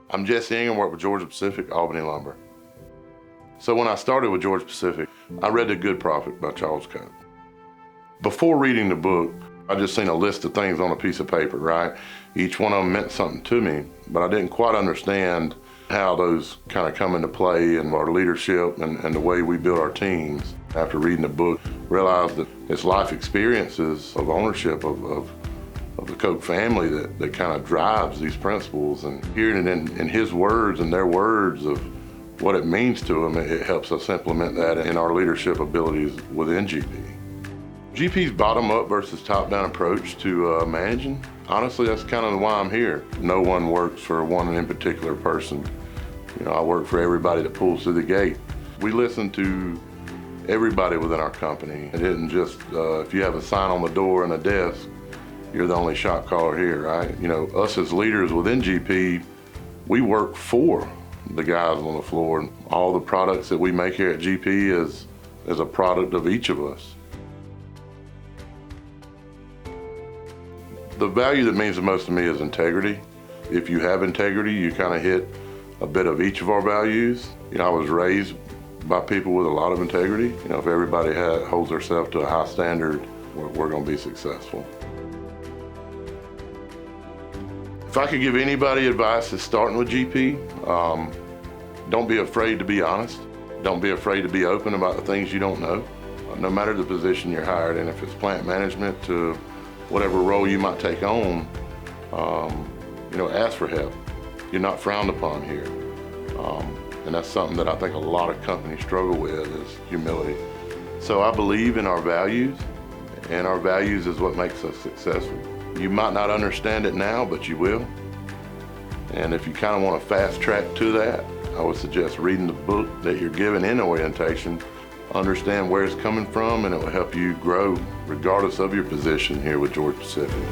I'm Jesse Ingram, work with Georgia Pacific, Albany Lumber. So when I started with Georgia Pacific, I read The Good Prophet by Charles Koch. Before reading the book, I just seen a list of things on a piece of paper, right? Each one of them meant something to me, but I didn't quite understand how those kind of come into play in our leadership and the way we build our teams. After reading the book, realized that it's life experiences of ownership of the Koch family that kind of drives these principles, and hearing it in his words and their words of what it means to them, it helps us implement that in our leadership abilities within GP. GP's bottom-up versus top-down approach to managing, honestly, that's kind of why I'm here. No one works for one in particular person. You know, I work for everybody that pulls through the gate. We listen to everybody within our company. It isn't just if you have a sign on the door and a desk, you're the only shot caller here, right? You know, us as leaders within GP, we work for the guys on the floor, and all the products that we make here at GP is a product of each of us. The value that means the most to me is integrity. If you have integrity, you kind of hit a bit of each of our values. You know, I was raised by people with a lot of integrity. You know, if everybody holds themselves to a high standard, we're going to be successful. If I could give anybody advice that's starting with GP, don't be afraid to be honest. Don't be afraid to be open about the things you don't know. No matter the position you're hired in, if it's plant management to whatever role you might take on, you know, ask for help. You're not frowned upon here. And that's something that I think a lot of companies struggle with, is humility. So I believe in our values, and our values is what makes us successful. You might not understand it now, but you will. And if you kind of want to fast track to that, I would suggest reading the book that you're given in orientation. Understand where it's coming from, and it will help you grow regardless of your position here with Georgia Pacific.